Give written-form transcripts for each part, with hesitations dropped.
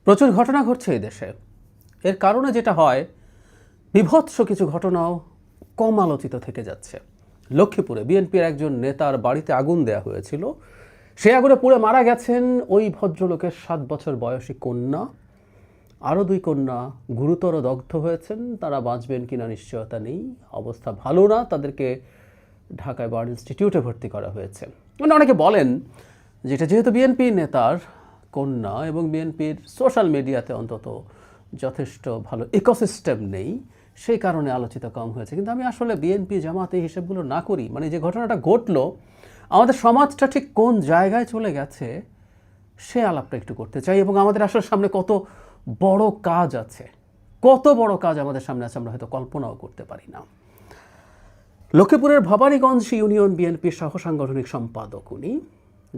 প্রচুর ঘটনা ঘটছে এই দেশে। এর কারণে যেটা হয়, বীভৎস কিছু ঘটনাও কম আলোচিত থেকে যাচ্ছে। লক্ষ্মীপুরে বিএনপির একজন নেতার বাড়িতে আগুন দেয়া হয়েছিল। সেই আগুনে পুড়ে মারা গেছেন ওই ভদ্রলোকের 7 বছর বয়সী কন্যা। আরও 2 কন্যা গুরুতর দগ্ধ হয়েছেন। তারা বাঁচবেন কিনা নিশ্চয়তা নেই। অবস্থা ভালো না, তাদেরকে ঢাকায় বার্ন ইনস্টিটিউটে ভর্তি করা হয়েছে। মানে অনেকে বলেন যে এটা যেহেতু বিএনপি নেতার কন্যা এবং বিএনপির সোশ্যাল মিডিয়াতে অন্তত যথেষ্ট ভালো ইকোসিস্টেম নেই, সেই কারণে আলোচিত কম হয়েছে। কিন্তু আমি আসলে বিএনপি জামাত এই হিসেবগুলো না করি। মানে যে ঘটনাটা ঘটলো, আমাদের সমাজটা ঠিক কোন জায়গায় চলে গেছে সে আলাপটা একটু করতে চাই। এবং আমাদের আসলে সামনে কত বড় কাজ আছে, কত বড় কাজ আমাদের সামনে আছে, আমরা হয়তো কল্পনাও করতে পারি না। লক্ষ্মীপুরের ভবানীগঞ্জ ইউনিয়ন বিএনপির সহ সাংগঠনিক সম্পাদক উনি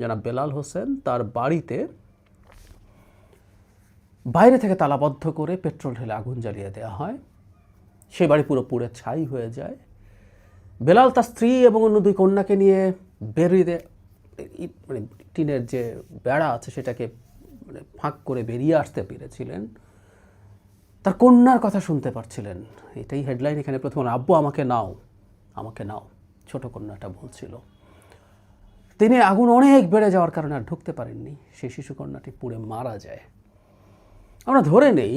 জনাব বেলাল হোসেন, তার বাড়িতে বাইরে থেকে তালাবদ্ধ করে পেট্রোল ঢেলে আগুন জ্বালিয়ে দেওয়া হয়। সেই বাড়ি পুরো পুড়ে ছাই হয়ে যায়। বেলাল তার স্ত্রী এবং অন্য 2 কন্যাকে নিয়ে বেরিয়ে মানে টিনের যে বেড়া আছে সেটাকে ফাঁক করে বেরিয়ে আসতে পেরেছিলেন। তার কন্যার কথা শুনতে পারছিলেন। এটাই হেডলাইন এখানে প্রথম, আব্বু আমাকে নাও, আমাকে নাও, ছোট কন্যাটা বলছিল। তিনি আগুন অনেক বেড়ে যাওয়ার কারণে আর ঢুকতে পারেননি। সেই শিশু কন্যাটি পুড়ে মারা যায়। আমরা ধরে নেই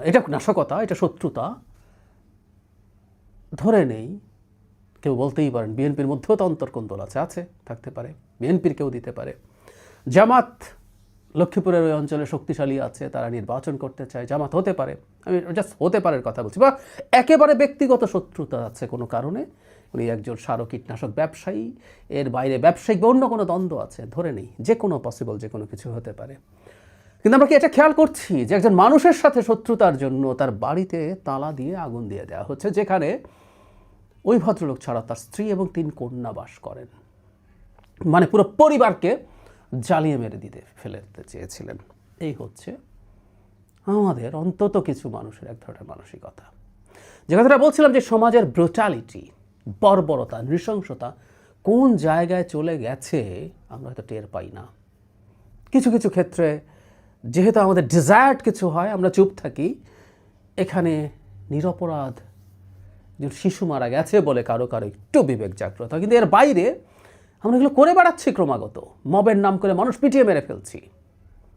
এটা নাশকতা, এটা শত্রুতা, ধরে নেই। কেউ বলতেই পারেন বিএনপির মধ্যেও তো অন্তর্কন্দল আছে, থাকতে পারে, বিএনপির কেউ দিতে পারে। জামাত লক্ষ্মীপুরের ওই অঞ্চলে শক্তিশালী আছে, তারা নির্বাচন করতে চায়, জামাত হতে পারে। আমি জাস্ট হতে পারের কথা বলছি। বা একেবারে ব্যক্তিগত শত্রুতা আছে কোনো কারণে, উনি একজন সার কীটনাশক ব্যবসায়ী, এর বাইরে ব্যবসায়িক বা অন্য কোনো দ্বন্দ্ব আছে, ধরে নেই, যে কোনো পসিবল, যে কোনো কিছু হতে পারে। কিন্তু আমরা কি এটা খেয়াল করছি যে একজন মানুষের সাথে শত্রুতার জন্য তার বাড়িতে তালা দিয়ে আগুন দিয়ে দেওয়া হচ্ছে, যেখানে ওই ভদ্রলোক ছাড়া তার স্ত্রী এবং 3 কন্যা বাস করেন। মানে পুরো পরিবারকে জ্বালিয়ে মেরে ফেলতে চেয়েছিলেন। এই হচ্ছে আমাদের অন্তত কিছু মানুষের এক ধরনের মানসিকতা। যে কথাটা বলছিলাম যে সমাজের ব্রুটালিটি, বর্বরতা, নৃশংসতা কোন জায়গায় চলে গেছে আমরা হয়তো টের পাই না। কিছু কিছু ক্ষেত্রে যেহেতু আমাদের ডিজায়ার্ড কিছু হয়, আমরা চুপ থাকি। এখানে নিরপরাধ যে শিশু মারা গেছে বলে কারো কারো একটু বিবেক জাগ্রত হয়, কিন্তু এর বাইরে আমরা এগুলো করে বেড়াচ্ছি ক্রমাগত। মবের নাম করে মানুষ পিটিয়ে মেরে ফেলছি,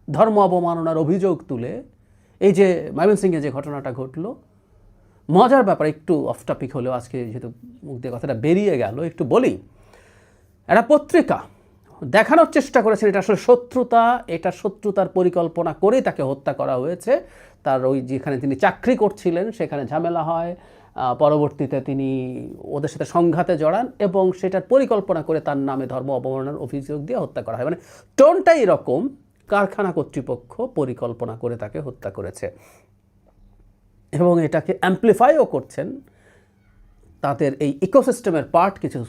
ধর্ম অবমাননার অভিযোগ তুলে। এই যে ময়মনসিংহে যে ঘটনাটা ঘটলো, মজার ব্যাপার, একটু অফ টপিক হলেও আজকে যেহেতু মুখ দিয়ে কথাটা বেরিয়ে গেল একটু বলি। একটা পত্রিকা দেখানোর চেষ্টা করেছেন এটা আসলে শত্রুতা, এটা শত্রুতার পরিকল্পনা করেই তাকে হত্যা করা হয়েছে। তার ওই যেখানে তিনি চাকরি করছিলেন সেখানে ঝামেলা হয়, পরবর্তীতে তিনি ওদের সাথে সংঘাতে জড়ান এবং সেটার পরিকল্পনা করে তার নামে ধর্ম অবমাননার অভিযোগ দিয়ে হত্যা করা হয়। মানে টোনটাই এরকম, কারখানা কর্তৃপক্ষ পরিকল্পনা করে তাকে হত্যা করেছে এবং এটাকে অ্যাম্প্লিফাইও করছেন তাদের এই ইকোসিস্টেমের পার্ট কিছু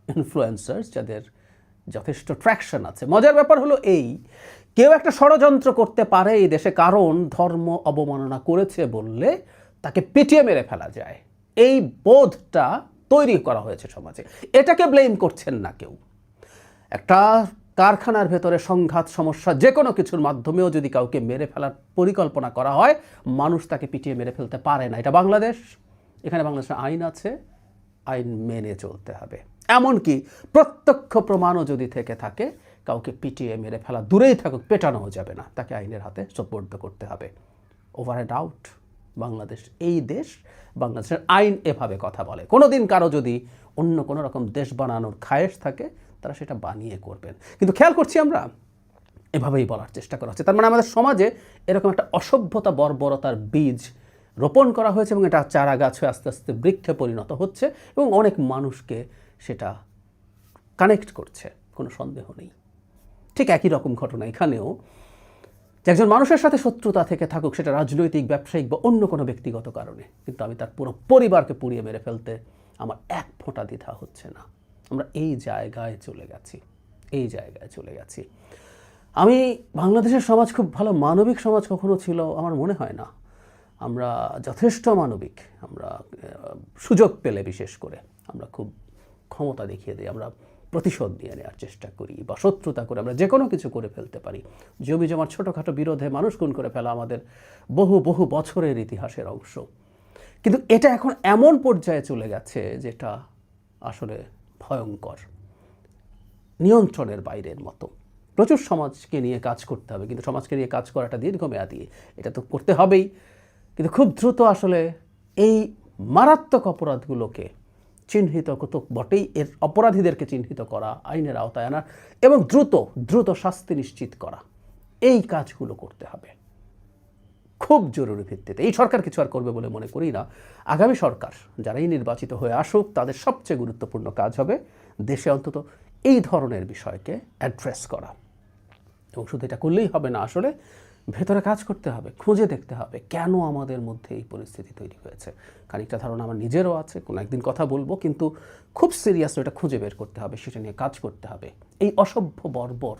ইনফ্লুয়েন্সার্স যাদের যথেষ্ট ট্র্যাকশন আছে। মজার ব্যাপার হলো এই, কেউ একটা ষড়যন্ত্র করতে পারে এই দেশে, কারণ ধর্ম অবমাননা করেছে বললে তাকে পিটিয়ে মেরে ফেলা যায়, এই বোধটা তৈরি করা হয়েছে সমাজে। এটাকে ব্লেম করছেন না কেউ। একটা কারখানার ভেতরে সংঘাত, সমস্যা, যে কোনো কিছুর মাধ্যমেও যদি কাউকে মেরে ফেলার পরিকল্পনা করা হয়, মানুষ তাকে পিটিয়ে মেরে ফেলতে পারে না। এটা বাংলাদেশ, এখানে বাংলাদেশের আইন আছে, আইন মেনে চলতে হবে। এমনকি প্রত্যক্ষ প্রমাণও যদি থেকে থাকে, কাউকে পিটিয়ে মেরে ফেলা দূরেই থাকুক, পেটানোও যাবে না, তাকে আইনের হাতে সোপর্দ করতে হবে। ওভার অ্যান্ড আউট বাংলাদেশ, এই দেশ, বাংলাদেশের আইন এভাবে কথা বলে। কোনোদিন কারো যদি অন্য কোনো রকম দেশ বানানোর খায়েশ থাকে, তারা সেটা বানিয়ে করবেন। কিন্তু খেয়াল করছি আমরা এভাবেই বলার চেষ্টা করা হচ্ছে। তার মানে আমাদের সমাজে এরকম একটা অসভ্যতা, বর্বরতার বীজ রোপণ করা হয়েছে এবং এটা চারা গাছ হয়ে আস্তে আস্তে বৃক্ষে পরিণত হচ্ছে এবং অনেক মানুষকে সেটা কানেক্ট করছে, কোনো সন্দেহ নেই। ঠিক একই রকম ঘটনা এখানেও, যে একজন মানুষের সাথে শত্রুতা থেকে থাকুক, সেটা রাজনৈতিক, ব্যবসায়িক বা অন্য কোনো ব্যক্তিগত কারণে, কিন্তু আমি তার পুরো পরিবারকে পুড়িয়ে মেরে ফেলতে আমার এক ফোঁটা দ্বিধা হচ্ছে না। আমরা এই জায়গায় চলে গেছি, এই জায়গায় চলে গেছি। আমি বাংলাদেশের সমাজ খুব ভালো মানবিক সমাজ কখনো ছিল আমার মনে হয় না। আমরা যথেষ্ট মানবিক, আমরা সুযোগ পেলে বিশেষ করে আমরা খুব ক্ষমতা দেখিয়ে দিই, আমরা প্রতিশোধ নিয়ে নেওয়ার চেষ্টা করি বা শত্রুতা করে আমরা যে কোনো কিছু করে ফেলতে পারি। জমি জমার ছোটোখাটো বিরোধে মানুষ খুন করে ফেলা আমাদের বহু বহু বছরের ইতিহাসের অংশ। কিন্তু এটা এখন এমন পর্যায়ে চলে গেছে যেটা আসলে ভয়ঙ্কর, নিয়ন্ত্রণের বাইরের মতো। প্রচুর সমাজকে নিয়ে কাজ করতে হবে, কিন্তু সমাজকে নিয়ে কাজ করাটা দীর্ঘমেয়াদী, এটা তো করতে হবেই। কিন্তু খুব দ্রুত আসলে এই মারাত্মক অপরাধগুলোকে চিহ্নিত তো বটেই, এর অপরাধীদেরকে চিহ্নিত করা, আইনের আওতায় আনা এবং দ্রুত শাস্তি নিশ্চিত করা, এই কাজগুলো করতে হবে খুব জরুরি ভিত্তিতে। এই সরকার কিছু আর করবে বলে মনে করি না। আগামী সরকার যারাই নির্বাচিত হয়ে আসুক, তাদের সবচেয়ে গুরুত্বপূর্ণ কাজ হবে দেশে অন্তত এই ধরনের বিষয়কে অ্যাড্রেস করা। এবং শুধু এটা করলেই হবে না, আসলে ভেতরে কাজ করতে হবে, খুঁজে দেখতে হবে কেন আমাদের মধ্যে এই পরিস্থিতি তৈরি হয়েছে। খানিকটা ধারণা আমার নিজেরও আছে, কোনো একদিন কথা বলবো, কিন্তু খুব সিরিয়াস এটা খুঁজে বের করতে হবে, সেটা নিয়ে কাজ করতে হবে। এই অসভ্য বর্বর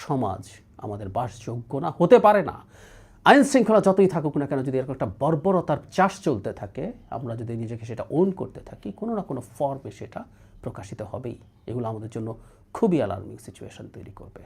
সমাজ আমাদের বাসযোগ্য না, হতে পারে না। আইন শৃঙ্খলা যতই থাকুক না কেন, যদি এরকম একটা বর্বরতার চাষ চলতে থাকে, আমরা যদি নিজেকে সেটা ওন করতে থাকি, কোনো না কোনো ফর্মে সেটা প্রকাশিত হবেই। এগুলো আমাদের জন্য খুবই অ্যালার্মিং সিচুয়েশন তৈরি করবে।